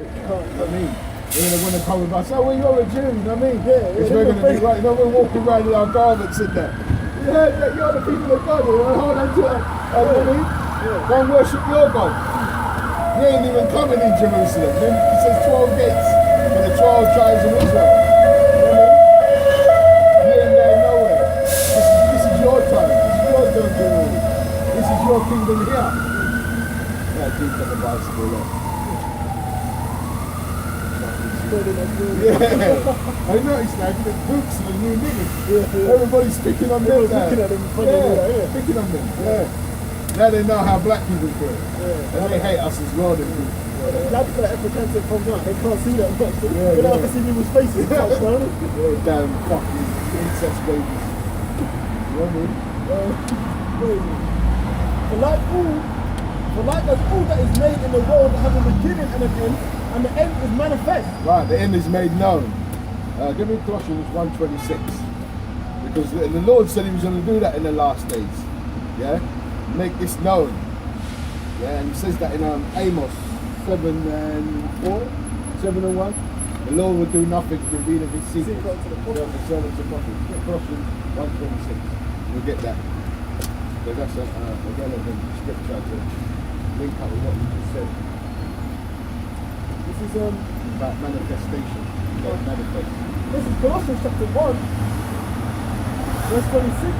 know what I mean? They're going to want to come with us. Oh, well, you're a Jew, you know what I mean? Yeah. It's we're going to be right, you know, we're walking around in our garments in there. Yeah, you're the people of God. Hold on to it. You know what I mean? Go and worship your God. You ain't even coming in Jerusalem. Then it says 12 gates for the 12 tribes of Israel. You know what I mean? You ain't there nowhere. This is your time. This is your territory. This is your kingdom here. Yeah, dude, got the bicycle there. Yeah, I noticed that the boots are the new niggas. Yeah. Everybody's picking on them. Picking at them. Picking on them. Yeah. Now they know how black people feel. Yeah. And they hate us as well. They do. That's like Africans from that. They can't see that much. But now I can see people's faces. Damn fucking incest babies. You know what I mean? For like as all that is made in the world have a beginning and an end, and the end is manifest. Right, the end is made known. Give me Colossians 1:26. Because the Lord said he was going to do that in the last days. Yeah? Make this known. Yeah, and he says that in Amos 7:4, 7:1. The Lord will do nothing revealing his secrets to the servants of prophets. Colossians 1:26. We'll get that. Because that's a relevant scripture to link up with what you just said. This is about manifestation. Manifest. This is Colossians chapter 1, verse 26.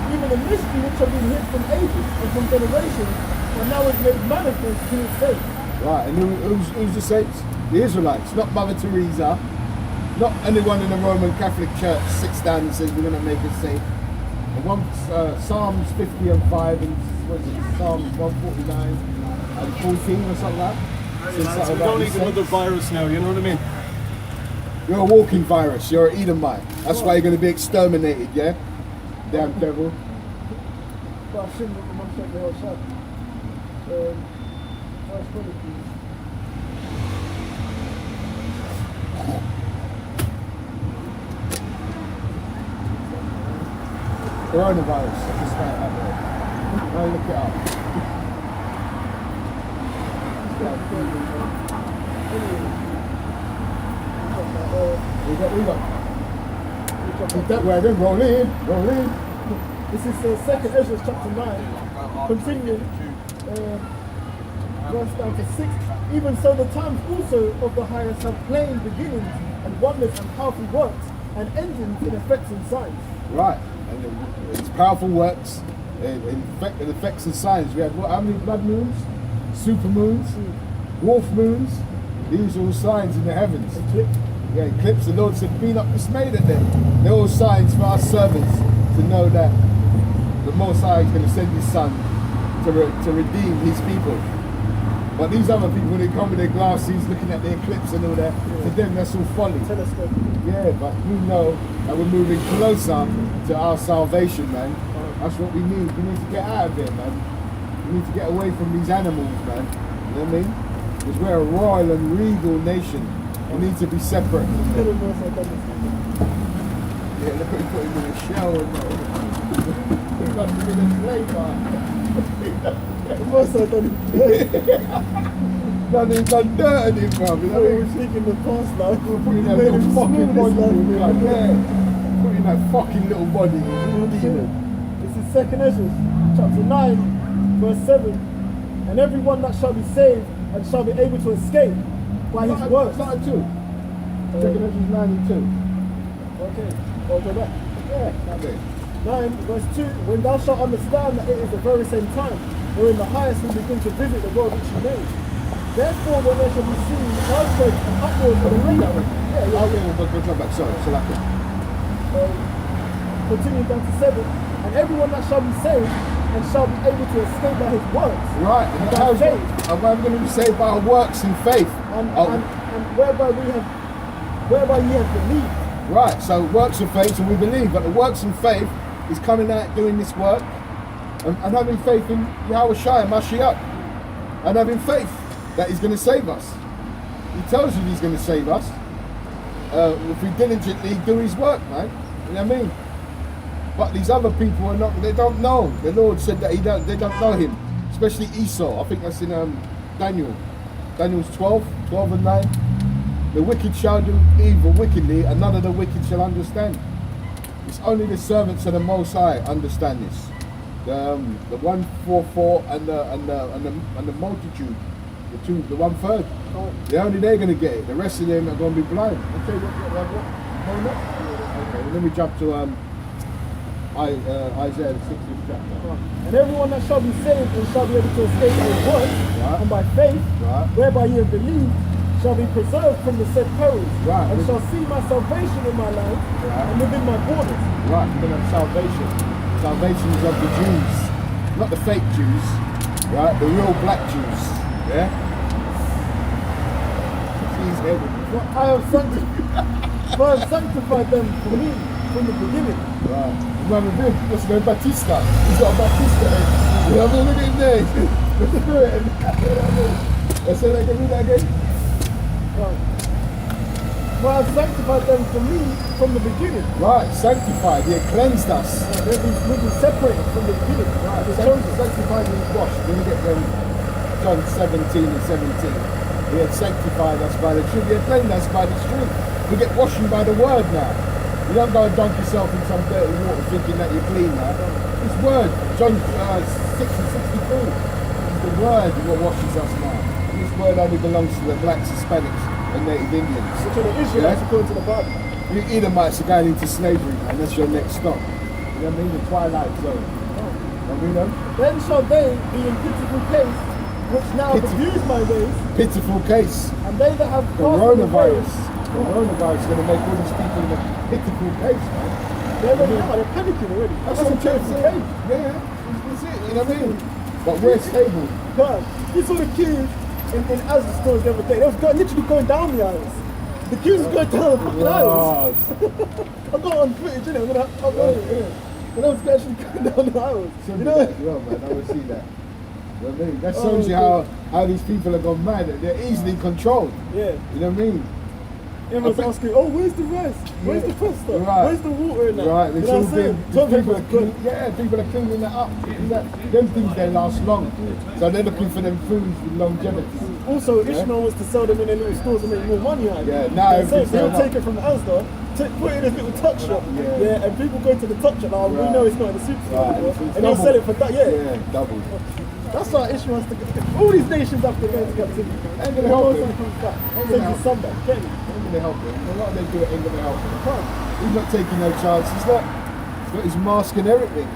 Even the mystery which have been hid from ages and from generations, and now is made manifest to his saints. Right, and who's the saints? The Israelites, not Mother Teresa, not anyone in the Roman Catholic Church sits down and says we're going to make us safe. Psalms 50 and 5 and what is it, Psalms 149 and 14 or something like that. So we don't need another virus now, you know what I mean? You're a walking virus, you're an Edomite. That's why you're going to be exterminated, yeah? Damn devil. But I shouldn't have much like the outside. First one, please. Coronavirus, just like that. Now look it up. We got. That way, then roll in. This is 2nd Ezra chapter 9, continuing, verse down to 6. Even so the times also of the highest have plain beginnings and wonders and powerful works and endings in effects and signs. Right, and it's powerful works, in effects and signs. We had how many blood moons? Super moons? Wolf moons? These are all signs in the heavens. Yeah, eclipse. The Lord said, be not dismayed at them. They're all signs for our servants to know that the Most High is going to send his Son to redeem his people. But these other people, when they come with their glasses, looking at the eclipse and all that, to them that's all folly. Telescope. Yeah, but we know that we're moving closer to our salvation, man. That's what we need. We need to get out of here, man. We need to get away from these animals, man. You know what I mean? Because we're a royal and regal nation. We need to be separate. Yeah, look what he put him in a shell and he got him in a slave bar. Done dirt on him, bro. You know what I mean? We're thinking the past now. We're putting that little fucking body in there. Putting that fucking little body. This is 2nd Ezra, chapter 9, verse 7. And everyone that shall be saved and shall be able to escape by his works. Start 2. 2nd Ezra 9 and 2. Okay, I'll go back. Yeah, that bit. 9, verse 2. When thou shalt understand that it is the very same time wherein the highest will begin to visit the world which he made. Therefore, when there shall be seen earthquakes and upwards of the rain. Go back. Sorry, so like it. Continue down to 7. And everyone that shall be saved and shall be able to escape by his works. Right. And by faith. I'm going to be saved by our works and faith. And whereby ye have believed. Right, so works of faith, and we believe, but the works and faith is coming out doing this work and having faith in Yahweh Shai and Mashiach, and having faith that he's going to save us. He tells you he's going to save us if we diligently do his work, man. You know what I mean? But these other people are not, they don't know. The Lord said that they don't know him, especially Esau. I think that's in Daniel. Daniel's 12 and 9. The wicked shall do evil wickedly, and none of the wicked shall understand. It's only the servants of the Most High understand this. The 144 and the multitude, the 1/3. Only they're going to get it. The rest of them are going to be blind. Okay, okay, let me jump to Isaiah the 60th chapter. And everyone that shall be saved and shall be able to escape by his word, Right. and by faith, Right. whereby ye have believed, shall be preserved from the said perils, Right. and shall see my salvation in my land, Right. and within my borders. Right, we're going to have salvation. Salvation is of the Jews, not the fake Jews, right? The real black Jews, yeah? He's heavy. For I have sanctified them for me from the beginning. Right. Remember him? Let's go Batista. He's got a Batista head. You know what I mean? Look at him there. The spirit. Let's say that again. Read that again. For I have sanctified them for me from the beginning. Right. Sanctified. He had cleansed us. They've been separated from the beginning. Right. The chosen. Sanctified and washed. When you get them, John 17 and 17. He had sanctified us by the truth. He had cleansed us by the truth. We get washing by the word now. You don't go and dunk yourself in some dirty water thinking that you're clean now. This word, John 6 and 63, is the word that washes us now. And this word only belongs to the blacks, Hispanics, and Native Indians. Which are the Israelites according to the Bible. You Edomites are going into slavery, and that's your next stop. You know what I mean? The twilight zone. You know? Then shall they be in pitiful case, which now have abused my ways, Pitiful case. and they that have Coronavirus. Coronavirus is going to make all these people in a pitiful case, man. they're panicking already. That's what I'm trying to say. Yeah, that's it. You know what I mean? But we're stable. God, you saw the queues in Asda stores the other day. They was literally going down the aisles. The queues was going down the fucking aisles. I got on footage, innit? I'm gonna upload it, innit? And I was actually going down the aisles. Send You me know? that as well, man. I will see that. You know what I mean? That shows you how these people have gone mad. They're easily controlled. Yeah. You know what I mean? Everyone's asking, oh, where's the rice? Where's the pasta? Right. Where's the water in that? Right, You it's know all what I'm saying? been, Some people people are clean, yeah, people are cleaning that up. Them things, they last long. So they're looking for them foods with longevity. Also, Ishmael wants to sell them in their little stores and make more money out of it. Yeah, now They'll everything's take it from Asda, put it in a little tuck shop, Yeah. and people go to the tuck shop, we Right. know it's not in the superstore Right, anymore, it's and they'll double. sell it for that, Yeah, double. That's why Ishmael wants to get, all these nations have to go to captivity. Ain't gonna help Most him. of them comes back, Ain't sends gonna his help son back, get me? Ain't gonna help him. A lot of them do it ain't gonna help him. Can't. He's not taking no chance. He's got his mask and everything.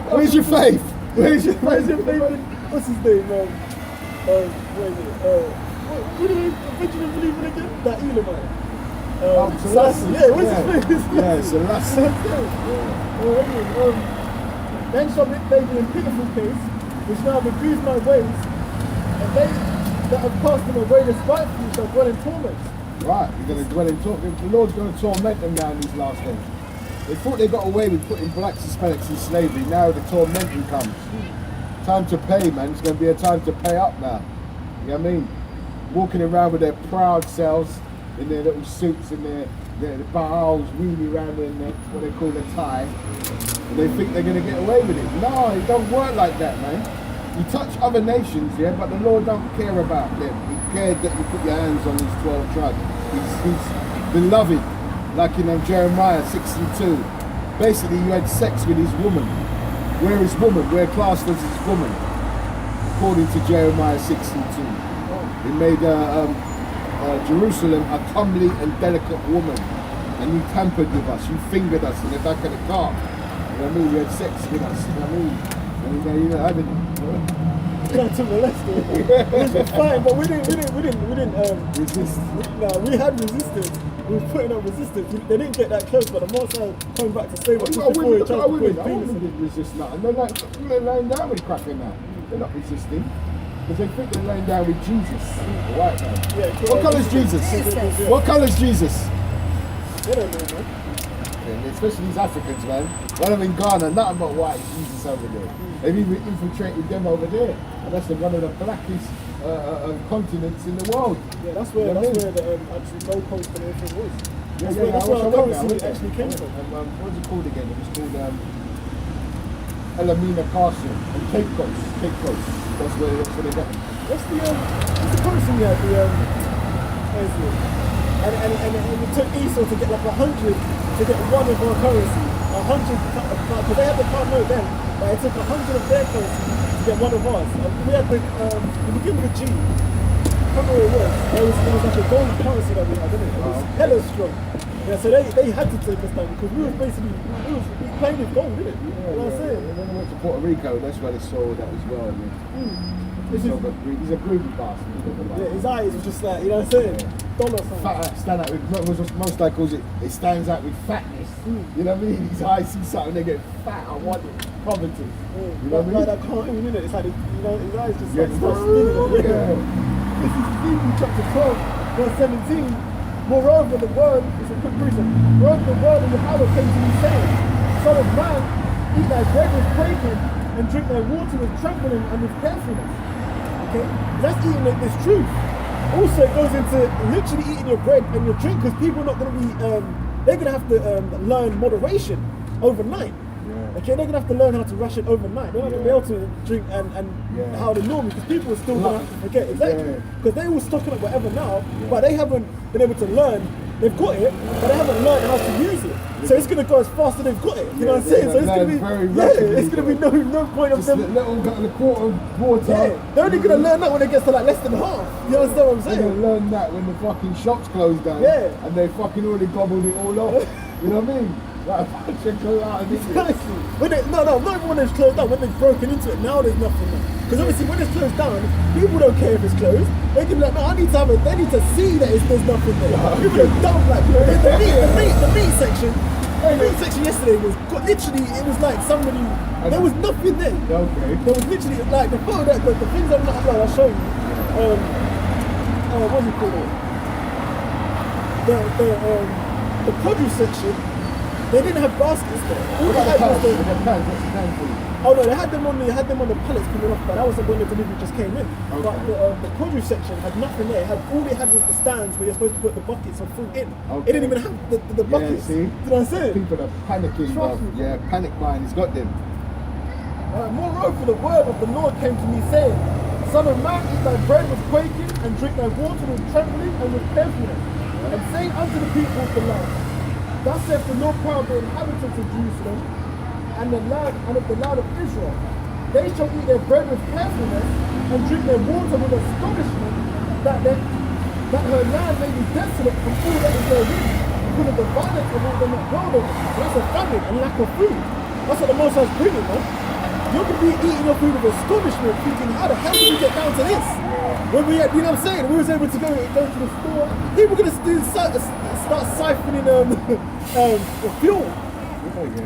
Where's your faith? Where's your Where's faith? your favorite, what's his name, where is it, what do they believe in again? That Elamite. Selassie. Yeah, what's his face? Yeah, Selassie. Then shall they be in pitiful case, which now have abused my ways, and they that have cast them away despitefully shall dwell in torment. Right, you're going to dwell in torment. The Lord's going to torment them now in these last days. They thought they got away with putting blacks, Hispanics in slavery. Now the tormenting comes. Time to pay, man. It's going to be a time to pay up now. You know what I mean? Walking around with their proud selves in their little suits and their bows weaving around their necks, what they call a tie. And they think they're going to get away with it. No, it don't work like that, man. You touch other nations, yeah, but the Lord don't care about them. He cared that you put your hands on these 12 tribes. He's beloved, like in Jeremiah 6 and 2. Basically, you had sex with his woman. Where is woman? We're classed as his woman, according to Jeremiah 6 and 2. He made Jerusalem a comely and delicate woman, and you tampered with us. You fingered us in the back of the car. You know what I mean? You had sex with us. You know what I mean? And you know, I didn't. Trying to molest them. It was fine, but we didn't Resist. No, we had resistance. We was putting up resistance. They didn't get that close, but the more so coming back to save us I before he tried to put his women penis in. didn't resist nothing. They're laying down with cracking now. They're not resisting. Because they think they're laying down with Jesus, the white man. Yeah, What colour's Jesus? What colour's Jesus? They don't know, man. Yeah, especially these Africans, man. One of them in Ghana, nothing but white Jesus over there. They've even infiltrated them over there. And that's one of the blackest continents in the world. Yeah, that's where the actually Gold Coast and everything was. That's where our currency actually came from. What's it called again? It was called Elamina Castle and Cape Coast. Cape Coast. That's where they got what's the currency we had? Where is it? And it took Esau to get like 100 to get one of our currency. 100, because they had the pound note then, but it took 100 of their currency to get one of ours. We had we begin with a G. I can't remember what it was. It was like a gold currency that we had, didn't it? It was hella strong. Yeah, so they had to take us down because we was basically we playing with gold, didn't it? You know what I'm saying? And then we went to Puerto Rico, that's where they saw that as well. He's a greedy bastard. Yeah, his eyes were just like, you know what I'm saying? Dollar sign. Stand out with, most like calls it stands out with fatness. You know what I mean? His eyes see something, they get fat. I want it. Poverty. You know what I mean? Like that cartoon, isn't it? It's like, you know, his eyes just Yeah. start spinning. Yeah. This is Hebrews chapter 12, verse 17. Moreover, the word, it's a quick reason. Moreover, the word of Yahweh came to me saying, Son of man, eat thy bread with quaking, and drink thy water with trembling and with carefulness. Okay? That's eating this truth. Also, it goes into literally eating your bread and your drink, because people are not going to be, they're going to have to learn moderation overnight. Okay, they're going to have to learn how to ration overnight. They're not going to be able to drink and how they normally, because people are still going to have to forget. Exactly. Because they were stocking up whatever now, but they haven't been able to learn. They've got it, but they haven't learned how to use it. So it's going to go as fast as they've got it. You know what I'm saying? So it's going to be, it's going to be no point of them. A quarter of water. Yeah, they're only going to learn that when it gets to like less than half. You understand what I'm saying? They're going to learn that when the fucking shops close down. Yeah. And they fucking already gobbled it all up. You know what I mean? Like a bunch of Exactly. Not even when it's closed down, when they've broken into it, now there's nothing there. Because obviously when it's closed down, people don't care if it's closed. They can be like, no, I need to have it, they need to see that there's nothing there. People are dumb, like, the meat section yesterday was, literally, it was like somebody, there was nothing there. Okay. There was literally, like, the photo, the things I'm not uploading, I'll show you. What do you call it? The produce section, they didn't have baskets there. All they had was oh no, they had them on the pallets coming off, but that wasn't when the delivery just came in. Okay. But the produce section had nothing there. All they had was the stands where you're supposed to put the buckets of fruit in. Okay. It didn't even have the buckets. Yeah, see? You know what I'm saying? People are panicking, bro. Yeah, panic buying, he's got them. Moreover, the word of the Lord came to me saying, Son of man, eat thy bread with quaking, and drink thy water with trembling and with carefulness. And say unto the people of the land, Thus saith the Lord God of the inhabitants of Jerusalem, and the land of the land of Israel. They shall eat their bread with carefulness, and drink their water with astonishment, that her land may be desolate from all that is therein, because of the violence of all them that dwell over. So that's a famine and lack of food. That's what the Most High's bringing, man. You're going to be eating your food with astonishment, thinking, how the hell did we get down to this? When we had, you know what I'm saying? We was able to go to the store. People are going to start siphoning fuel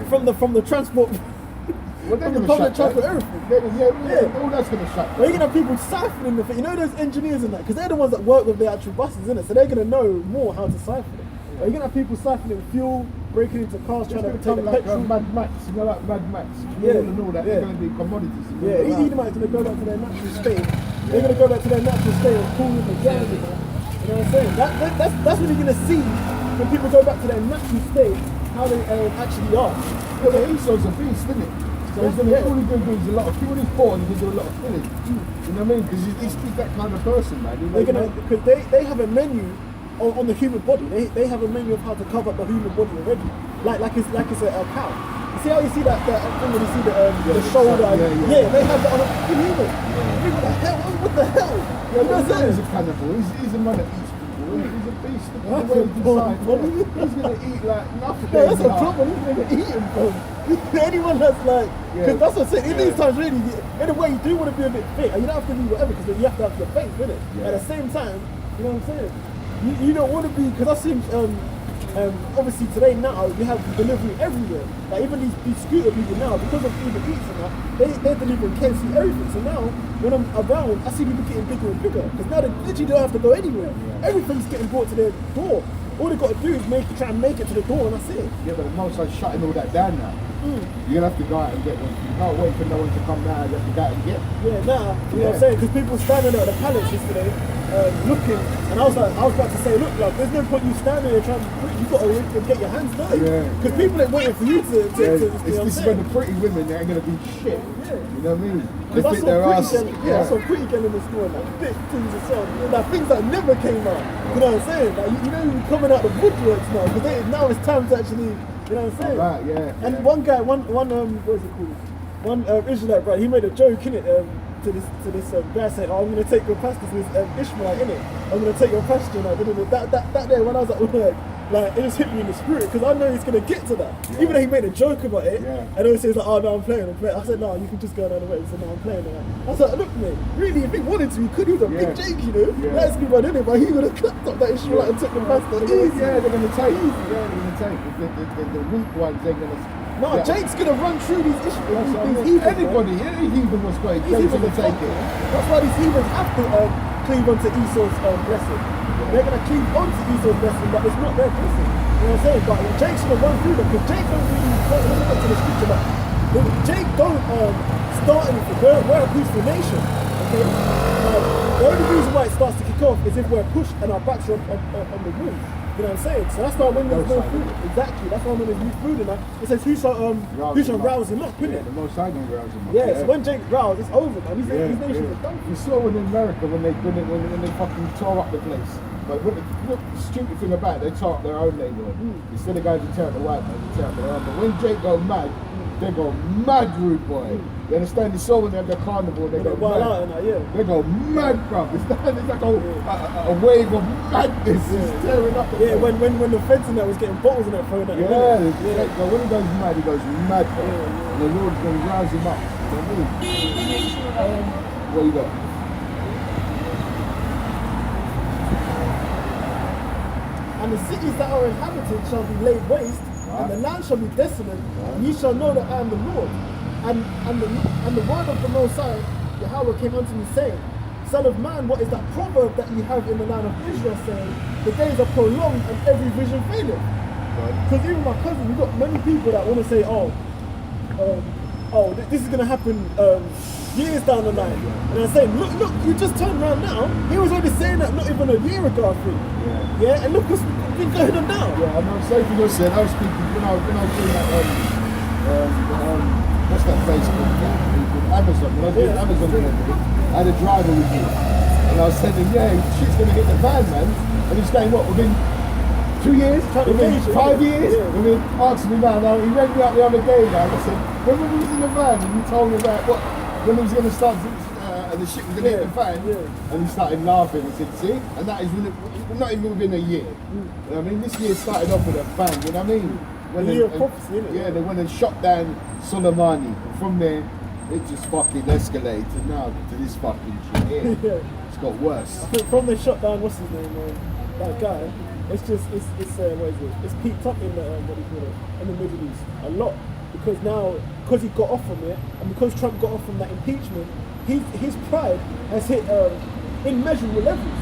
from the transport. Well, they're from the going to public shut transport, that. everything. All that's going to shut Well, you're going to have people siphoning the thing. You know those engineers and that? Because they're the ones that work with the actual buses, isn't it? So they're going to know more how to siphon it. You're going to have people siphoning fuel, breaking into cars, trying to take petrol. Mad Max, you know, like Mad Max, and all that. They're going to be commodities. Yeah, Edomites going to go back to their natural state. They're going to go back to their natural state of cooling the ground. You know what I'm saying? That's when you're going to see when people go back to their natural state, how they actually are. Because Esau's a beast, isn't it? So he's going to all he's going to do is a lot of people. When he's born, he can do a lot of killing. You know what I mean? Because he's that kind of person, man. Because they have a menu on the human body. They have a menu of how to cover up the human body already. Like it's a cow. You see how you see that thing when you see the shoulder? Yeah, they have that on a fucking human. What the hell? What the hell? Yeah, but he's a cannibal. He's a man that eats people. He's a beast. He's going to eat like nothing. Yeah, that's a problem. He's going to eat him, bro. Anyone that's like, because that's what I'm saying. In these times, really, in a way, you do want to be a bit fit. You don't have to be whatever, because you have to have your faith, innit? At the same time, you know what I'm saying? You don't want to be, because I've seen, obviously today now, you have delivery everywhere. Like even these scooter people now, because of Uber Eats and that, they're delivering KFC everything. So now, when I'm around, I see people getting bigger and bigger, because now they literally don't have to go anywhere. Everything's getting brought to their door. All they've got to do is try and make it to the door, and that's it. Yeah, but the most are shutting all that down now. You're going to have to go out and get one. You can't wait for no one to come now. You have to go out and get. Yeah, you know what I'm saying? Because people standing at the pallets yesterday, looking, and I was about to say, look, like, there's no point you standing there trying to put, you've got to get your hands dirty. Because people ain't waiting for you to This is when the pretty women, they ain't going to be shit. Yeah. You know what I mean? They Because fit their ass. I saw pretty girl in the store, like big things and so on. Like things that never came out. You know what I'm saying? Like you know, you're coming out the woodworks now, because now it's time to actually, you know what I'm saying? Right, yeah. And one guy, what is it called? One Israelite, right? He made a joke in it to this guy saying, "Oh, I'm gonna take your pastor to this Ishmaelite, innit? I'm gonna take your pastor." That day when I was at work, like it just hit me in the spirit, because I know he's gonna get to that. Yeah. Even though he made a joke about it, and obviously he's like, "Oh no, I'm playing." I said, "No, you can just go down the way." He said, "No, I'm playing." I was like, "Look, mate, really, if he wanted to, he could. He was a big Jake, you know. Let's be one in it, but he would have clapped up that Ishmaelite and took the pastor. Easy. Yeah, they're gonna take. Yeah, they're gonna take. The weak ones, they're gonna. No, Jake's gonna run through these issues. Anybody, any heathen was great. Jake's gonna take it. That's why these heathens have to cleave onto Esau's blessing. They're gonna cleave onto Esau's blessing, but it's not their blessing. You know what I'm saying? But Jake's gonna run through them, because Jake don't really. Let me get to the scripture, but Jake don't start anything. We're a peaceful nation. Okay. The only reason why it starts to kick off is if we're pushed and our backs are on the wall. You know what I'm saying? So that's why when there's no food, exactly, that's why when there's no food in that, it says who shall rouse him up, isn't it? The most high gonna rouse him up. Yeah, so when Jake roused, it's over, man. These nations are done. You saw in America when they fucking tore up the place. But what the stupid thing about it, they tore up their own neighborhood. Instead of going to tear up the white man, they tear up their own. But when Jake go mad, they go mad, rude boy. You understand? You saw when they have their carnival, they go mad. They go mad, bruv. It's like a wave of madness. It's tearing up the place. When the fence and that was getting bottles and that thrown at him. But when he goes mad, bruv. And the Lord's going to rouse him up. You know what I mean? What you got? And the cities that are inhabited shall be laid waste, and the land shall be desolate, and ye shall know that I am the Lord. And the word of the Most High, Yahweh, came unto me, saying, Son of man, what is that proverb that you have in the land of Israel, saying, the days are prolonged and every vision faileth? Because even my cousin, we've got many people that want to say, this is going to happen years down the line. And I'm saying, look, you just turned around now. He was already saying that not even a year ago, I think. Yeah, and look what's been going on now. Yeah, and I'm saying for yourself, I was speaking, when I was doing that, what's that place called? Amazon. When I was doing Amazon delivery, I had a driver with me. And I was telling him, shit's going to hit the van, man. And he's saying, what, within 2 years? Within 5 years? Within, asking me now, he rang me up the other day now. I said, when we was in the van and you told me about what, when he was going to start, and the shit was going to hit the fan, and he started laughing and said, see? And that is not even within a year. You know what I mean? This year started off with a bang, you know what I mean? When year of prophecy, innit? Yeah, they went and shot down Soleimani. And from there, it just fucking escalated to now to this fucking shit here. It's got worse. I think from the shot down, what's his name, that guy, it's what is it? It's peaked up in the, in the Middle East a lot. Because he got off from it, and because Trump got off from that impeachment, his pride has hit immeasurable levels.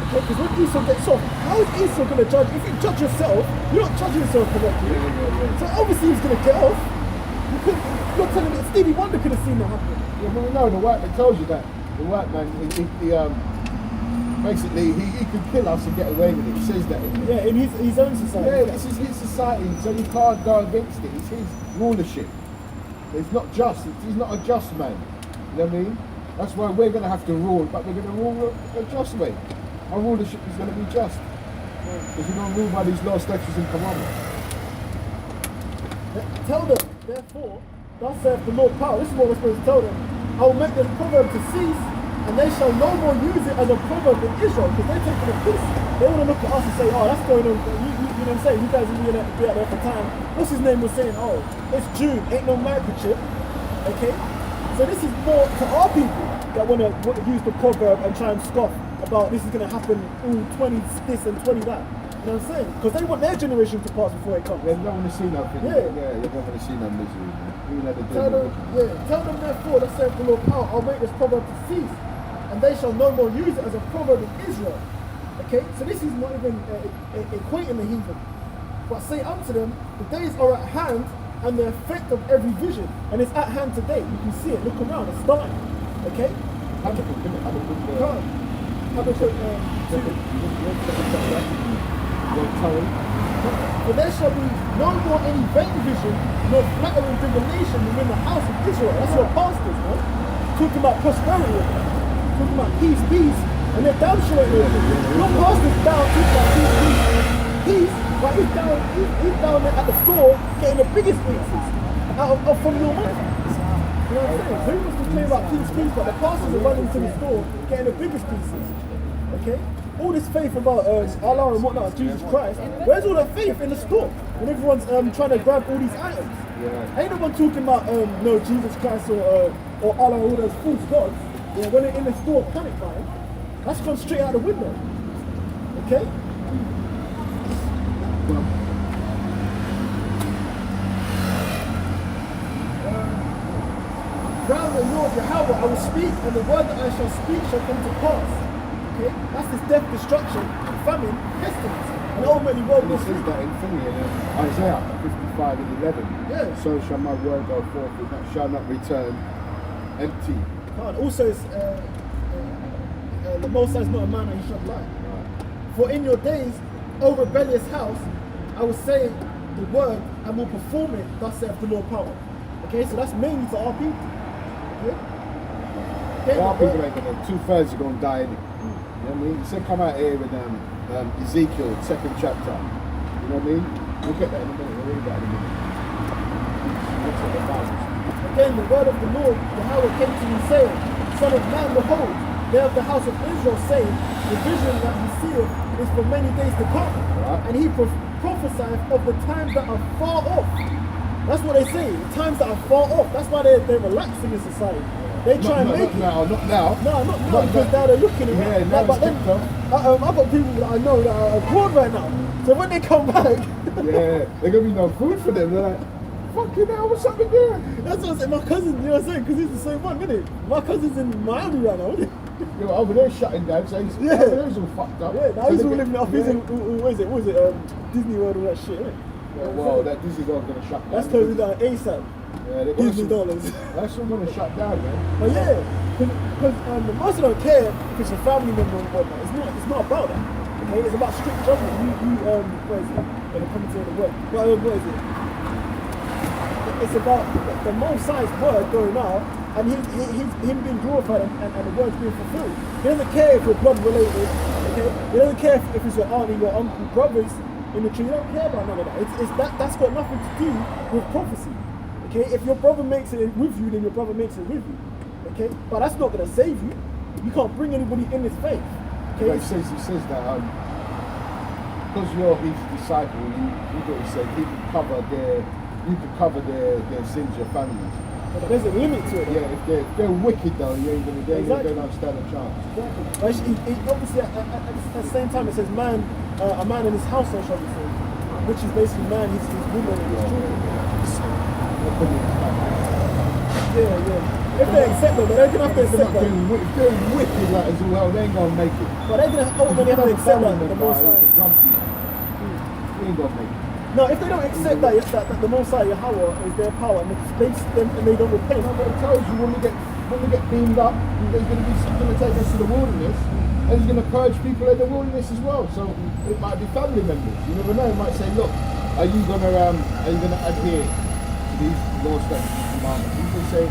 Okay, because when Esau gets off, how is Esau going to judge? If you judge yourself, you're not judging yourself correctly. So obviously he's going to get off. You're telling me Stevie Wonder could have seen that happen. Yeah, well, no, the white man tells you that. The white man, basically, he could kill us and get away with it. He says that. Yeah, in his own society. Yeah, this is his society, so you can't go against it. It's his rulership. It's not just. He's not a just man. You know what I mean? That's why we're going to have to rule, but we're going to rule a just way. Our rulership is going to be just. Because we don't rule by these law, statutes and commandments. Tell them, therefore, thus saith the Lord power. This is what we're supposed to tell them. I will make this proverb to cease, and they shall no more use it as a proverb in Israel, because they're taking a piss. They want to look at us and say, that's going on. You know what I'm saying? You guys will be out there for time. What's his name was saying, it's June, ain't no microchip. Okay? So this is more to our people that want to use the proverb and try and scoff about this is going to happen, 20 this and 20 that. You know what I'm saying? Because they want their generation to pass before it comes. They don't want to see nothing. Yeah, they don't want to see no misery. Tell them therefore, that saith the Lord power, I'll make this proverb to cease, and they shall no more use it as a proverb in Israel. Okay, so this is not even equating the heathen. But say unto them, the days are at hand, and the effect of every vision, and it's at hand today. You can see it. Look around. It's starting. Okay. Habakkuk 2. For there shall be no more any vain vision, nor flattering divination within the house of Israel. That's your pastors, man. Talking about prosperity, talking about peace, peace, and they're down short here. Your pastor's down talking about peace, but he's down there at the store getting the biggest pieces from your money. You know what I'm saying? We must complain about peace, but the pastors are running to the store getting the biggest pieces. Okay? All this faith about Allah and whatnot, Jesus Christ, where's all that faith in the store? When everyone's trying to grab all these items. Yeah. Ain't no one talking about no Jesus Christ or Allah, all those false gods. Yeah, when they're in the store panic buying, that's gone straight out the window. Okay? Round the Lord Yahweh I will speak, and the word that I shall speak shall come to pass. Okay? That's this death, destruction, famine, pestilence. And ultimately world will says that in Isaiah 55 and 11. Yeah. So shall my word go forth, it shall not return empty. And also it's, the Most High is not a man that he should lie. Right. For in your days, O rebellious house, I will say the word and will perform it, thus saith the Lord power. Okay, so that's mainly to our people. Okay? Our people ain't gonna, 2/3 are gonna die in it. You know what I mean? So come out here with Ezekiel, 2nd chapter. You know what I mean? We'll get that in a minute, we'll read that in a minute. Again, the word of the Lord, Yahweh came to me saying, Son of man, behold, they of the house of Israel saying, the vision that he seeth is for many days to come. Right. And he prophesieth of the times that are far off. That's what they say, times that are far off. That's why they're relaxing in society. They try and make it. Not now. No, not now, because now they're looking at it. Yeah, but then, I've got people that I know that are abroad right now. So when they come back... yeah, there's going to be no food for them. They're like, fucking hell, what's up with there? That's what I'm saying. My cousin, you know what I'm saying? Because he's the same one, isn't it? My cousin's in Miami right now, isn't it? Yo, over there shutting down, so he's, over there's all fucked up. Yeah, now he's all living off. He's in, what is it? Disney World, all that shit, isn't it? Yeah, well, that Disney World's going to shut down. That's closing down ASAP. Yeah, Disney dollars. That's all going to shut down, man. But yeah, because the most don't care if it's a family member or whatnot. It's not about that. Okay, it's about strict judgment. What is it? When it comes to the word, what is it? It's about the Most High's word going out, and him being glorified and the word's being fulfilled. He doesn't care if you're blood related. Okay, he doesn't care if it's your auntie, your uncle, brothers in the tree. He don't care about none of that. That's got nothing to do with prophecy. Okay, if your brother makes it with you, then your brother makes it with you. Okay, but that's not going to save you. You can't bring anybody in this faith. Okay, he says that because you're his disciple, you got to say you can cover their sins, your families. But there's a limit to it. Yeah, if they're wicked though, you ain't going to they don't stand a chance. Exactly. But obviously at the same time it says man, a man in his household shall be saved, which is basically man, his woman and his children. Yeah. If they accept them, they're going to have to accept that. If they're wicked like as well, they ain't going to make it. But they're going to ultimately have to accept that the Most High. They ain't going to make it. No, if they don't accept that the Most High Yahweh is their power and they don't repent. No, but it tells you when we get beamed up, there's going to take us to the wilderness, and he's going to purge people in the wilderness as well. So it might be family members. You never know. He might say, look, are you going to adhere to these laws, statutes, and commandments? You can say,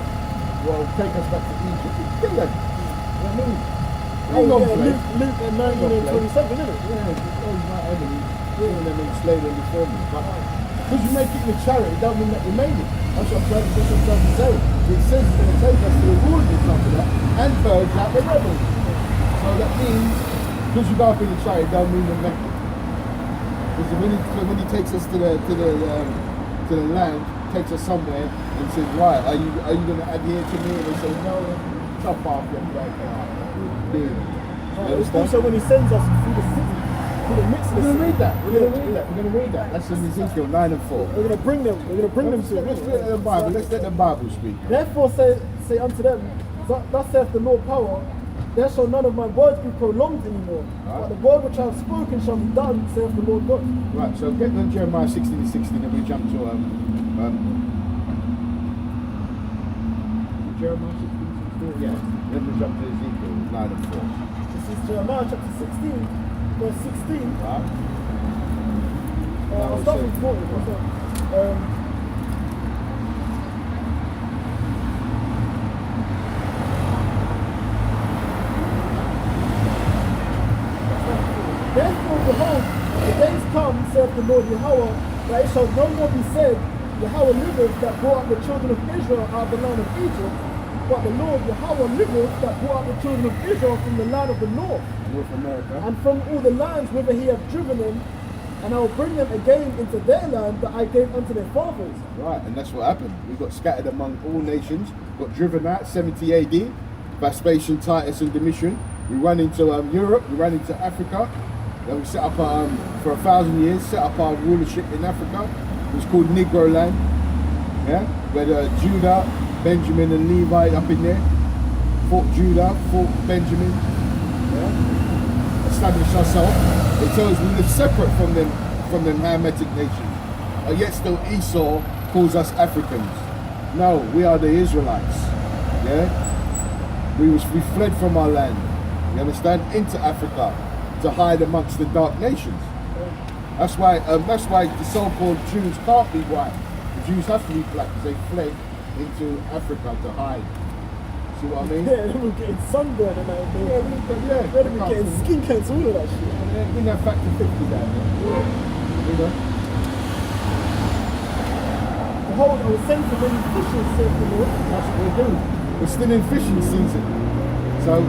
well, take us back to Egypt. Kill them. You know what I mean? Luke 19 and 27, isn't it? Yeah, it's my enemy. Killing them and slay them before me. But because you make it with charity, it doesn't mean that you made it. That's what I'm trying to say. It says it's going to take us to the wilderness after that and purge out the rebels. So that means, because you go up in the charity, it doesn't mean you make it. Because when he takes us to the land, takes us somewhere and says, right, are you going to adhere to me? And they say, no, chop off your back. Also when he sends us through the city, through the midst of the city. We're going to read that. That's in Ezekiel 9 and 4. We're going to bring them to it. Let's read the Bible. Let's let the Bible speak. Therefore say unto them, thus saith the Lord power, there shall none of my words be prolonged anymore. Right. But the word which I have spoken shall be done, saith the Lord God. Right, so get to Jeremiah 16 and 16 and we jump to Jeremiah 16 and 16? Yeah. Then we jump to Ezekiel 9 and 4. is Jeremiah chapter 16, verse 16. Right. I'll start with 40. Therefore, behold, the days come, saith the Lord Yahweh, that it shall no more be said, Yahweh liveth, that brought up the children of Israel out of the land of Egypt, but the Lord Yahweh liveth, that brought up the children of Israel from the land of the north, North America. and from all the lands whither he hath driven them, and I will bring them again into their land that I gave unto their fathers. Right, and that's what happened. We got scattered among all nations, got driven out 70 AD, Vespasian, Titus, and Domitian. We ran into Europe, we ran into Africa. Then we set up, for 1,000 years, set up our rulership in Africa. It was called Negro Land. Yeah, where Judah, Benjamin, and Levi up in there. Fought Judah, fought Benjamin. Yeah, established ourselves. It tells we live separate from them Hamitic nations. But yet still Esau calls us Africans. No, we are the Israelites. Yeah, we fled from our land. You understand? Into Africa to hide amongst the dark nations. That's why the so-called Jews can't be white. The Jews have to be black because they fled into Africa to hide. See what I mean? Yeah, they were getting sunburned and everything. Yeah, They were getting skin cancer, all of that shit. in that factor 50 down there. You know? Behold, I will send for many fishers, saith the Lord. That's what we do. We're still in fishing season. So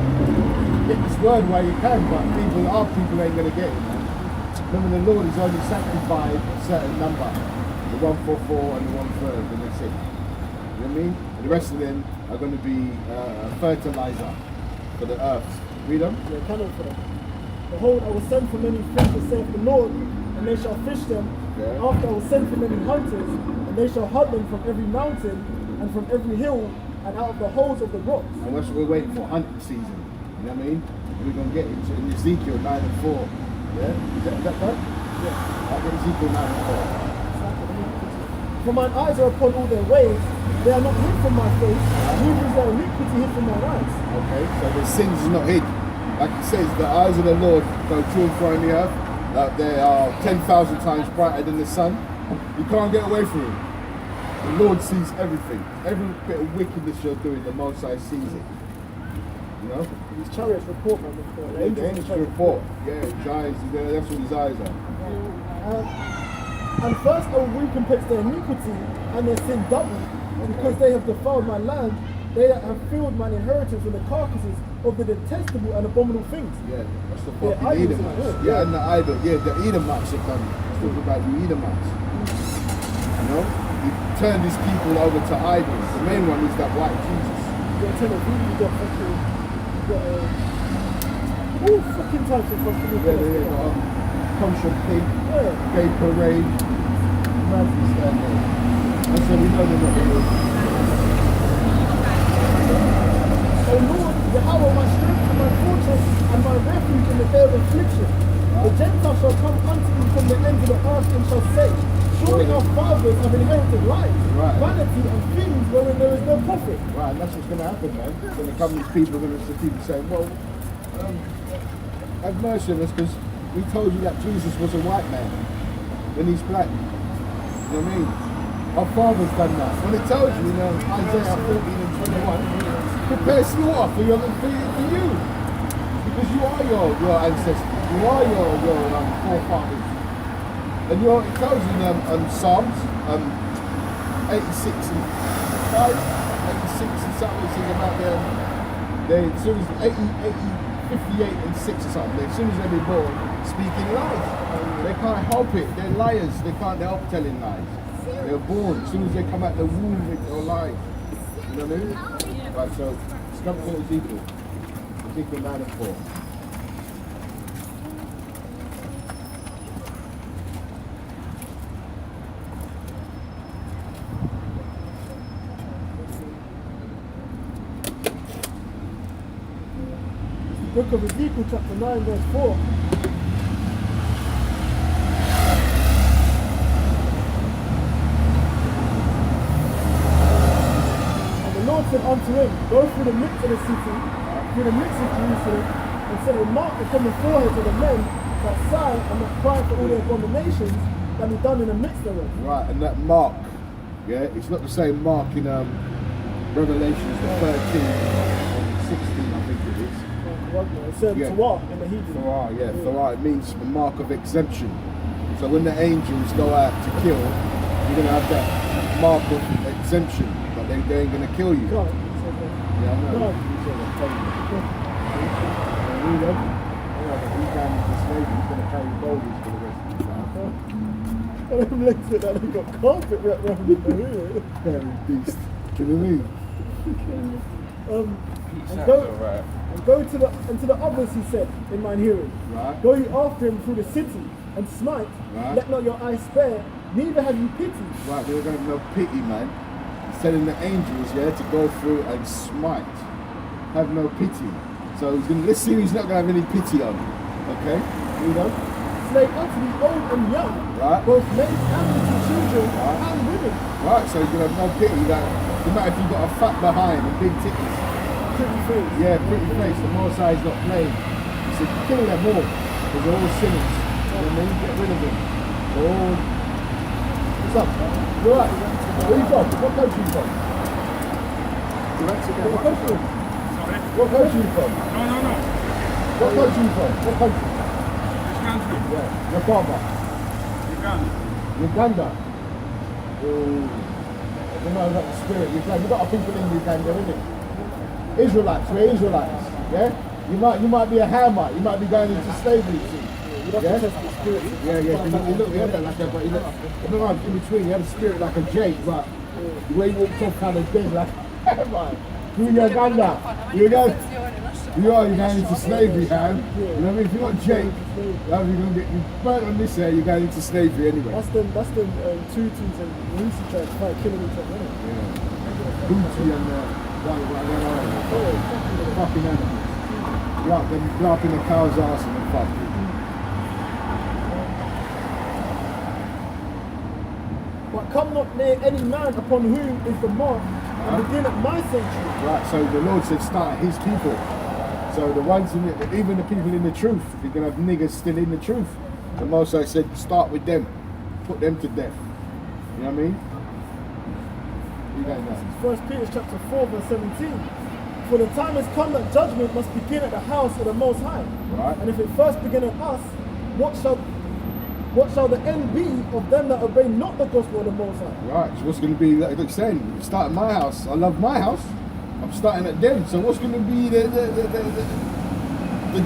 get this word while you can, but our people ain't gonna get it, man. Remember, the Lord has only sanctified a certain number, the 144 and the 1/3, and that's it. You know what I mean? And the rest of them are going to be fertilizer for the earth. Read them. Yeah, cannot for them. Behold, I will send for many fishers, saith the Lord, and they shall fish them. Yeah. After I will send for many hunters, and they shall hunt them from every mountain and from every hill and out of the holes of the rocks. And that's what we're waiting for, hunting season. You know what I mean? We're going to get into in Ezekiel 9 and 4. Yeah? Is that done? Yeah. I'll get Ezekiel 9 and 4. For mine eyes are upon all their ways, they are not hid from my face, neither is their iniquity hid from mine eyes. Okay, so the sins is not hid. Like it says, the eyes of the Lord go to and fro in the earth. They are 10,000 times brighter than the sun. You can't get away from him. The Lord sees everything. Every bit of wickedness you're doing, the Most High sees it. You know? His chariots report, man. The angels report. Yeah, his eyes, that's what his eyes are. And first I will recompense their iniquity and their sin double, because they have defiled my land. They have filled my inheritance with the carcasses of the detestable and abominable things. Yeah, that's the Yeah, fucking idols, Edomites. yeah. And the idol. Yeah, the Edomites have done it. Let's talk about the Edomites. You know? He turned his people over to idols. The main one is that white Jesus. You got Tel Aviv, you got fucking, all fucking types of fucking. Yeah, they got kosher pig, Yeah. gay parade, madness down there. And so we know they're not real. O Lord, Yahweh, my strength and my fortress and my refuge in the day of affliction. The Gentiles shall come unto me from the ends of the earth and shall say, surely our fathers have inherited lies, Right. vanity and things wherein there is no profit. Right, and that's what's going to happen, man. It's going to come these people, going to see people saying, well, have mercy on us because we told you that Jesus was a white man when he's black. You know what I mean? Our father's done that. When it tells you, Isaiah 14 and 21, prepare slaughter for you. Because you are your ancestors. You are your forefathers. And it tells you in Psalms 86 and 5, 86 and something, it says about as soon as 58 and 6 or something, as soon as they're born, speaking lies. They can't help it. They're liars. They can't help telling lies. They're born. As soon as they come out the womb, they're lies. You know what I mean? Right, so let's come to Ezekiel. Ezekiel 9 and 4. Book of Ezekiel chapter 9 verse 4. And the Lord said unto him, go through the midst of the city, through the midst of Jerusalem, and set a mark upon the foreheads of the men that sigh and that cry for all the abominations that be done in the midst thereof. Right, and that mark, yeah, it's not the same mark in Revelations 13 and 16, I think it is. It said Torah in the Hebrew. Torah, yeah, Torah, it means the mark of exemption. So when the angels go out to kill, you're going to have that mark of exemption, but they ain't going to kill you. God. Yeah, I know. He's down in the slave, he's going to carry boulders for the rest of his life. Them legs look like they've got carpet wrapped around them. Hairy beast. Do you know what I mean? And go to the others, he said, in mine hearing. Right. Go ye after him through the city and smite. Right. Let not your eyes spare, neither have you pity. Right, they're going to have no pity, man. He's telling the angels, yeah, to go through and smite. Have no pity. So he's going to, let's see who he's not going to have any pity on. Okay? You know? Slay unto the old and young, right, both men and little children, right, and women. Right, so he's going to have no pity. That no matter if you've got a fat behind and big titties. Pretty face. Yeah, pretty face. The Most High is not playing. He said, kill them all. Because they're all sinners. You know what I mean? Get rid of them. They're all... What's up? You alright? Where are you from? What country are you from? What country? Sorry? What country are you from? No. What country are you from? What country? Which country? Yeah. Your father? Uganda. Uganda? Oh, I don't know about the spirit. Uganda. We've got our people in Uganda, isn't it? Israelites, we're Israelites. Yeah? You might be a Hamite, you might be going into slavery. You have to test the spirit. Yeah. You look, we had that like that, but you look, in between, you have a spirit like a Jake, but the way you walk off kind of dead, like Hamite. You Uganda. You're going into slavery, Ham. You know what I mean? If you're not Jake, you're going to get you burnt on this hair, you're going into slavery anyway. That's them Tutus and Lucy trying to fight killing each other, isn't it? Yeah. Booty and fucking animals. They're up in the cow's ass and then fuck you. But come not near any man upon whom is the mark, and begin at my sanctuary. Right, so the Lord said start his people. So the ones even the people in the truth, you're gonna have niggers still in the truth. The Most High said start with them, put them to death. You know what I mean? You don't know. 1 Peter chapter 4 verse 17. For the time has come that judgment must begin at the house of the Most High. Right. And if it first begin at us, what shall the end be of them that obey not the gospel of the Most High? Right, so what's going to be, like saying, start at my house. I love my house. I'm starting at them. So what's going to be the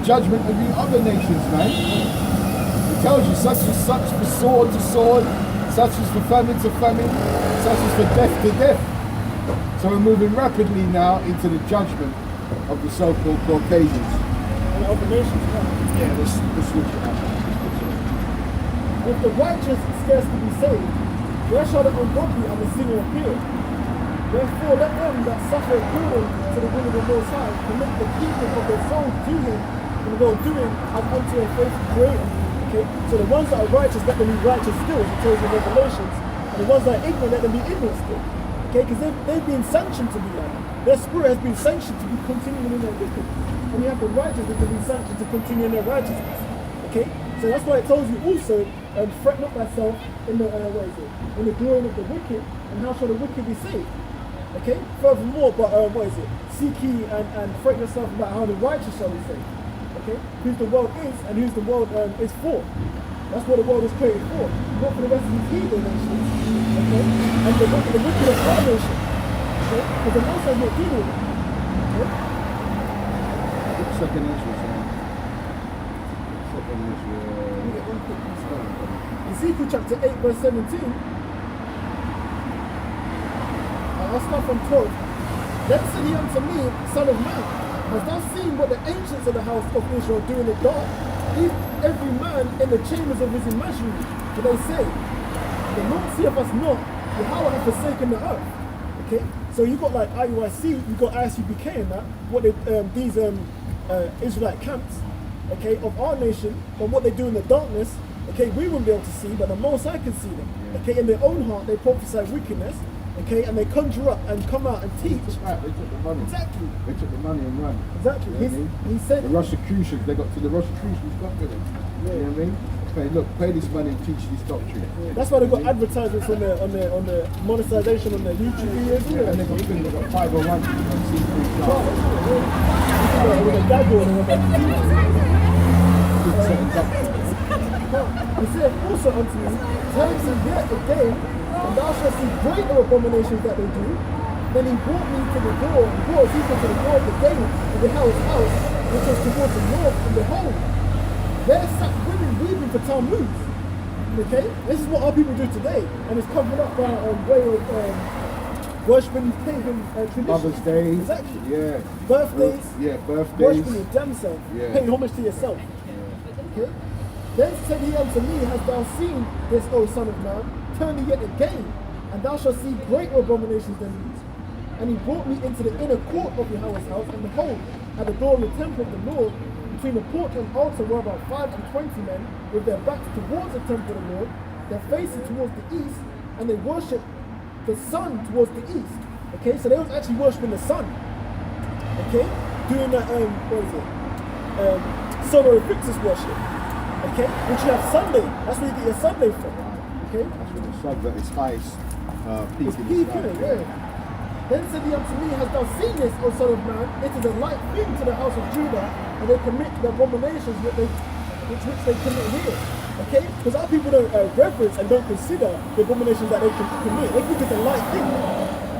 judgment of the other nations, man? It tells you such is such for sword to sword, such is for famine to famine, such is for death to death. So we're moving rapidly now into the judgment of the so-called Caucasians. And the other nations, Yeah, let's switch it up. if the righteous scarce to be saved, where shall the ungodly and the sinner appear? Wherefore let them that suffer according to the will of the Most High commit the keeping of their souls to him and well doing as unto a faithful creator. Okay? So the ones that are righteous, let them be righteous still, as it tells in Revelations, and the ones that are ignorant, let them be ignorant still. Okay? Because they've been sanctioned to be like that. Their spirit has been sanctioned to be continuing in their wickedness. And you have the righteous that have been sanctioned to continue in their righteousness. Okay? So that's why it tells you also, fret not thyself in the in the glory of the wicked, and how shall the wicked be saved? Okay. Furthermore, but seek ye and fret yourself about how the righteous shall be saved. Okay. Whose the world is and whose the world is for. That's what the world was created for. Not for the rest of these heathen nations. Okay. And the wicked of our nation. Okay. Because the Most High is not dealing with it. Okay. Second Ezra. Ezekiel chapter 8 verse 17. I'll start from 12. Then said he unto me, Son of man, hast thou seen what the ancients of the house of Israel do in the dark? Every man in the chambers of his imaginary. For they say, the Lord seeth us not, Yahweh hath forsaken the earth. Okay? So you got like IUIC, you got ISUBK and that, what they, these Israelite camps, okay, of our nation, but what they do in the darkness, okay, we won't be able to see, but the Most High can see them. Okay, in their own heart, they prophesy wickedness, Okay, and they conjure up and come out and teach. They took the money. Exactly. They took the money and ran. Exactly. You know what I mean? He said the Rosicrucians, they got to the Rosicrucians got to them. Yeah. You know what I mean? Okay, look, pay this money and teach this doctrine. yeah, that's why they got advertisements on the monetization on their YouTube videos. And they got 501 on C3 class. With a gag on and he said also unto me, tell them yet again, and thou shalt see greater abominations that they do. Then he brought me to the door, the door is equal to the door of the gate of the house, which was towards the north, and behold, there sat women weaving for Talmud. Okay? This is what our people do today, and it's covered up by a way of worshipping pagan traditions. Mother's Day. Exactly. Yeah. Birthdays. Yeah, birthdays. Worshipping your damn self. Yeah. Paying homage to yourself. Okay? Then said he unto me, hast thou seen this, O son of man? Turn thee yet again, and thou shalt see greater abominations than these. And he brought me into the inner court of Yahweh's house, and behold, at the door of the temple of the Lord, between the porch and altar were about 25 men, with their backs towards the temple of the Lord, their faces towards the east, and they worshipped the sun towards the east. Okay, so they was actually worshipping the sun. Okay, doing that solar eclipses worship. Okay, which you have Sunday. That's where you get your Sunday from. Okay, That's when the sun's at its highest peak it's in peak, the sky. innit? Yeah. Then said he unto me, hast thou seen this, O son of man? It is a light thing to the house of Judah, and they commit the abominations which they commit here. Okay? Because our people don't reverence and don't consider the abominations that they can commit. They think it's a light thing.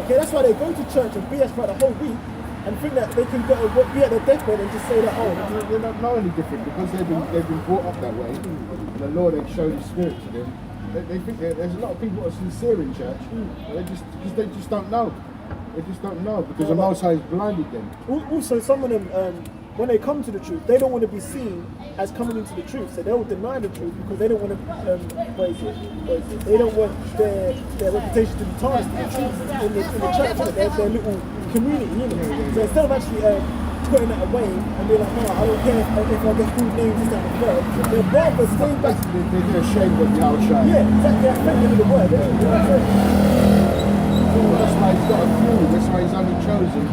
Okay, that's why they go to church and BS for the whole week and think that they can go be at their deathbed and just say that, oh, They're not knowing any different because they've been brought up that way. And the Lord has shown His Spirit to them. They think there's a lot of people that are sincere in church, but they just don't know. They just don't know because the Most High has blinded them. Also, some of them, when they come to the truth, they don't want to be seen as coming into the truth. So they will deny the truth because they don't want to, they don't want their reputation to be tarnished in the church, their little community, you know. So instead of actually putting that away and being like, no, I don't care if I get called names, this, that, and the third, they're rather staying back. They're ashamed of the outside. Yeah, exactly. They're offended with the word. That's why He's got a few. That's why He's only chosen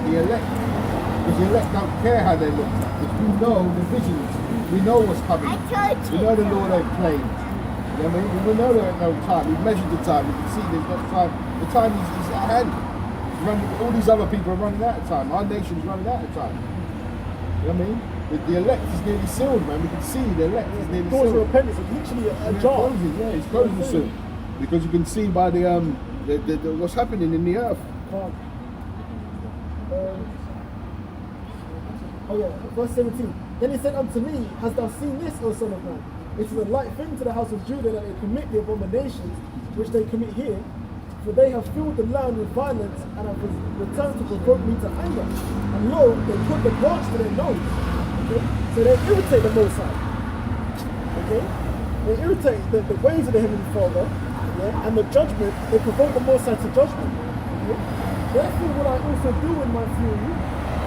the elect. Because the elect don't care how they look. Because we know the visions. We know what's coming. We know the Lord ain't playing. You know what I mean? We know there ain't no time. We've measured the time. We can see there's no time. The time is at hand. All these other people are running out of time. Our nation's running out of time. You know what I mean? The elect is nearly sealed, man. We can see the elect is nearly Doors sealed. of repentance is literally a jar. It's closing soon. Because you can see by the what's happening in the earth. Verse 17. Then he said unto me, hast thou seen this, O son of man? It is a light thing to the house of Judah that they commit the abominations which they commit here, for they have filled the land with violence and have returned to provoke me to anger. And lo, they put the branch to their nose. Okay? So they irritate the Most High. Okay? They irritate the ways of the Heavenly Father, yeah? And the judgment, they provoke the Most High to judgment. Okay? Therefore will I also do in my fury,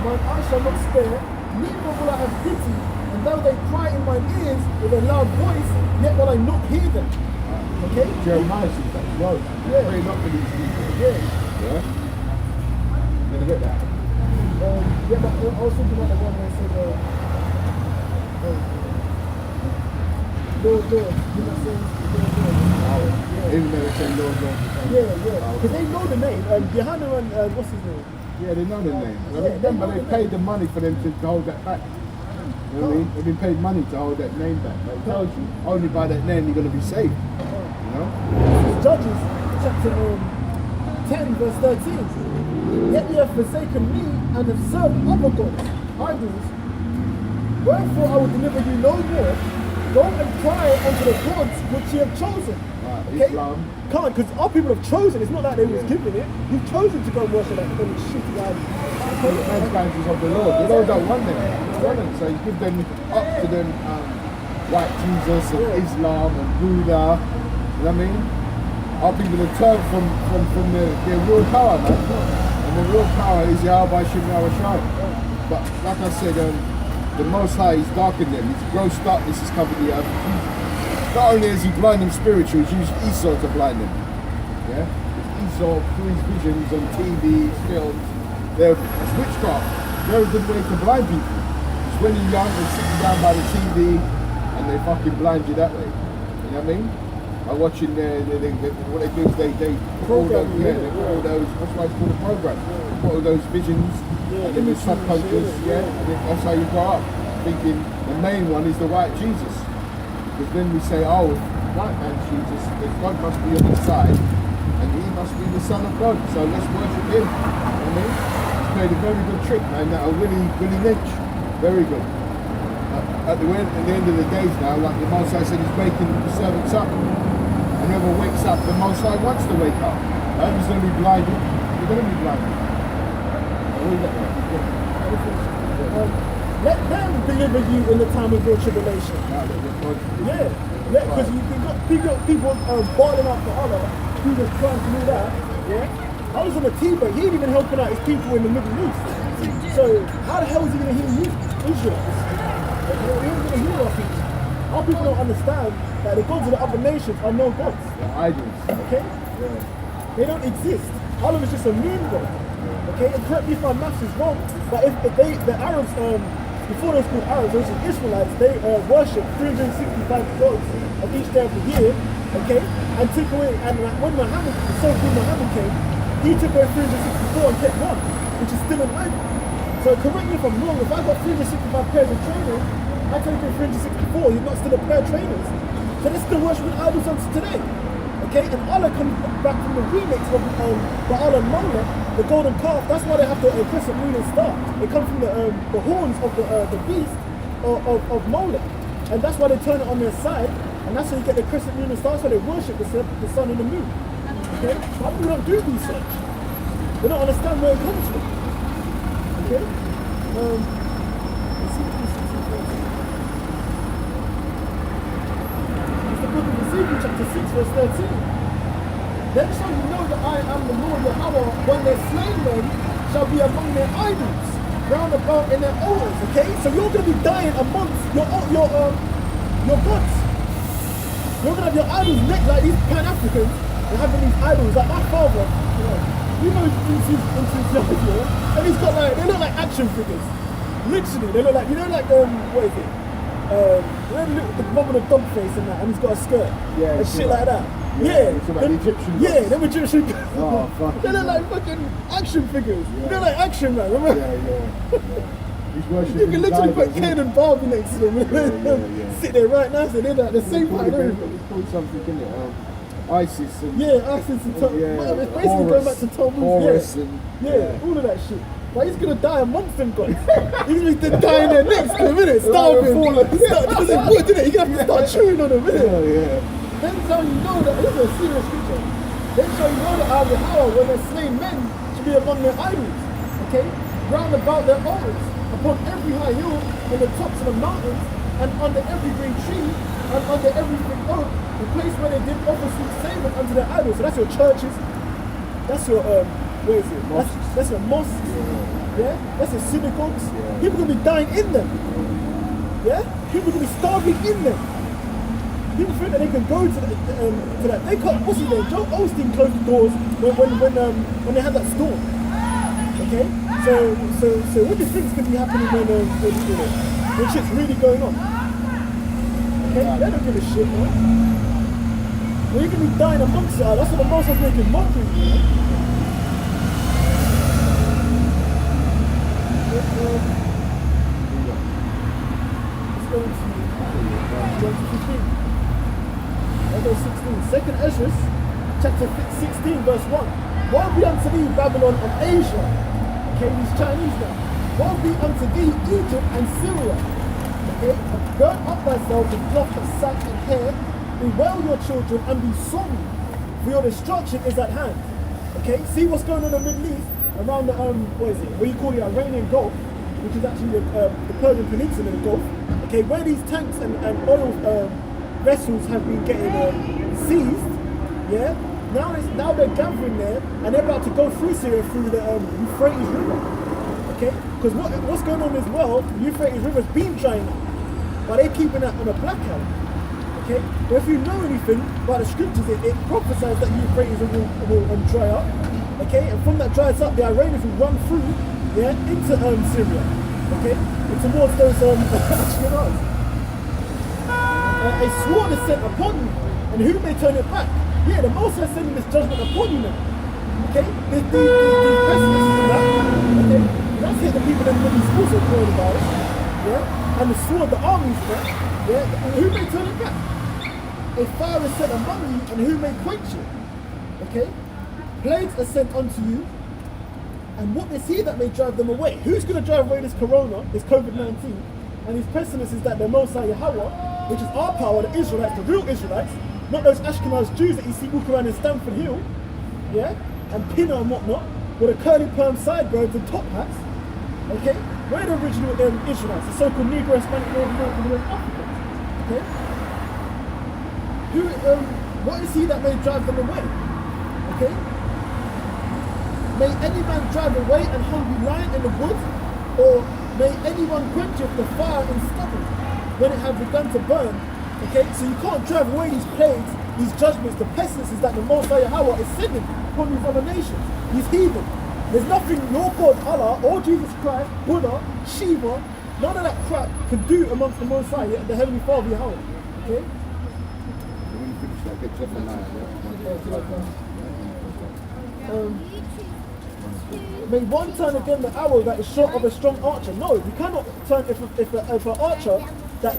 mine eye shall not spare, neither will I have pity, and though they cry in mine ears with a loud voice, yet will I not hear them. Okay? Jeremiah says that as well. Pray not for these people. Yeah. Yeah? You're gonna get that. Yeah, but I was thinking about the one where it said, Lord, you know what I'm saying? Even though they say Lord, Lord. Yeah. Because they know the name. Johanna and what's his name? Yeah, they know their name. Remember, they paid the money for them to hold that back. You know what I mean? They've been paid money to hold that name back. But it tells you, only by that name you're going to be saved. You know? This is Judges chapter 10, verse 13. Yet ye have forsaken me and have served other gods, idols. Wherefore I will deliver you no more. Go and cry unto the gods which ye have chosen. Okay? Islam. Can't, because our people have chosen. It's not like they was given it. You've chosen to go and worship that shitty idol. Man's boundaries of the Lord. The Lord don't want them. So you give them up to them white Jesus and Islam and Buddha. You know what I mean? Our people have turned from their real power, man. And the real power is Yahweh Shem Yahweh. But like I said, the Most High is darkened them. His gross darkness has covered the earth. Not only has He blinded them spiritually, He's used Esau to blind them. Yeah? Esau, through his visions on TV, films, it's witchcraft. Very good way to blind people. It's when you're young, they sit you down by the TV and they fucking blind you that way. You know what I mean? By watching what they do is they put all those, all those, that's why it's called a program. They put all those visions and then the subconscious, and that's how you grow up. Thinking the main one is the white Jesus. Because then we say, oh, white man's Jesus, then God must be on his side and he must be the Son of God, so let's worship him. You know what I mean? He's played a very good trick, man, that Willie Lynch. Very good. At the end of the days now, like the Most High said, he's waking the servants up. And whoever wakes up, the Most High wants to wake up. Whoever's going to be blinded, you're going to be blinded. Let them deliver you in the time of your tribulation. Yeah, because you got people boiling up for Allah, who was trying to do that. Yeah, I was on the T-Bag, he ain't even helping out his people in the Middle East. So how the hell is he going to heal you, Israelites? He ain't going to heal our people. Our people don't understand that the gods of the other nations are no gods. They're idols. Okay? Yeah. They don't exist. Allah is just a moon god. Okay? And correct me if my maths is wrong, but if the Arabs, before they was called Arabs, those were Israelites, they worship 365 gods of each day of the year, okay? And took away, and when Muhammad, the so-called Muhammad came, he took away 364 and kept one, which is still an idol. So correct me if I'm wrong, if I got 365 pairs of trainers, I take away 364, you're not still a pair of trainers. So they're still worshipping idols until today. Okay, and Allah comes back from the remix of the Allah Molech, the golden calf. That's why they have the crescent moon and star. It comes from the horns of the beast of Molech, and that's why they turn it on their side, and that's how you get the crescent moon and star. So they worship the sun and the moon. Okay, why do we not do research? They don't understand where it comes from. Okay, Ezekiel chapter 6 verse 13. Then shall you know that I am the Lord Yahweh when their slain men shall be among their idols, round about in their altars. Okay, so you're going to be dying amongst your gods. You're going to have your idols next, like these Pan-Africans. They're having these idols, like my father. You know, into his life, and he's got like, they look like action figures. Literally, they look like, you know, like what is it? The mum with a dog face and that, and he's got a skirt and shit like that. Them Egyptian guys. Oh, fuck. They look like fucking action figures. They're like action man, remember? You can literally put Ken and Barbie next to them. Sit there right now, so they're like the same height and everything. It's called something, isn't it? ISIS and... ISIS and it's basically going back to Talmud. All of that shit. But he's gonna die amongst them guys. He's gonna be dying there next to him, innit? Starving. Because it's wood, innit? You're gonna have to start chewing on him, innit? Then shall you know that, this is a serious scripture. Then shall you know that I will howl when their slain men should be among their idols. Okay? Round about their altars, upon every high hill, on the tops of the mountains, and under every green tree, and under every big oak, the place where they did offer sweet savour unto their idols. So that's your churches. That's your where is it? That's your mosques. Yeah? That's your synagogues. People gonna be dying in them. Yeah? People gonna be starving in them. People think that they can go to that. They can't. What's his name? Joe Osteen closed the doors when they had that storm. Okay? So what do you think is gonna be happening when shit's really going on? Okay? They don't give a shit, man. Well, you're gonna be dying amongst it. That's what the Most High's making mockery, man. Let's go to 15. Let's go 16. Second Ezra, chapter 16, verse 1. Woe be unto thee, Babylon of Asia. Okay, these Chinese now. Woe be unto thee, Egypt and Syria. Okay, gird up thyself with cloth of sack and hair. Bewail your children and be sorry, for your destruction is at hand. Okay, see what's going on in the Middle East? Around the, what you call the Iranian Gulf, which is actually the Persian Peninsula in the Gulf, okay, where these tanks and oil vessels have been getting seized, yeah, now they're gathering there, and they're about to go through Syria through the Euphrates River, okay, because what's going on as well, the Euphrates River's been drying up, but they're keeping that on a blackout, Okay? But if you know anything about the scriptures, it prophesies that Euphrates will dry up. Okay? And from that dries up, the Iranians will run through into Syria. Okay? And towards those Ashkenaz. A sword is sent upon you, and who may turn it back? Yeah, the Most High is sending this judgment upon you now. Okay? These pessimists and that. Okay? That's hit the people in the Middle East also coronavirus. Yeah? And the sword, the armies there. Yeah? And who may turn it back? A fire is sent among you, and who may quench it? Okay? Plagues are sent unto you, and what is he that may drive them away? Who's going to drive away this corona, this COVID-19, and these pessimists is that the Most High Yahweh, which is our power, the Israelites, the real Israelites, not those Ashkenaz Jews that you see walk around in Stamford Hill, yeah, and Pinner and whatnot, with a curly perm sideburns and top hats, okay? We're the original Israelites, the so-called Negro, Hispanic, North American, and West Africans, okay? What is he that may drive them away, okay? May any man drive away an hungry lion in the woods, or may anyone quench the fire in stubble when it have begun to burn. Okay, so you can't drive away these plagues, these judgments, the pestilences that the Most High Yahweh is sending upon these other nations, these heathen. There's nothing your God Allah or Jesus Christ, Buddha, Shiva, none of that crap can do amongst the Most High, the Heavenly Father Yahweh. Okay? When you finish that, get may one turn again the arrow that is shot of a strong archer. No, you cannot turn if an archer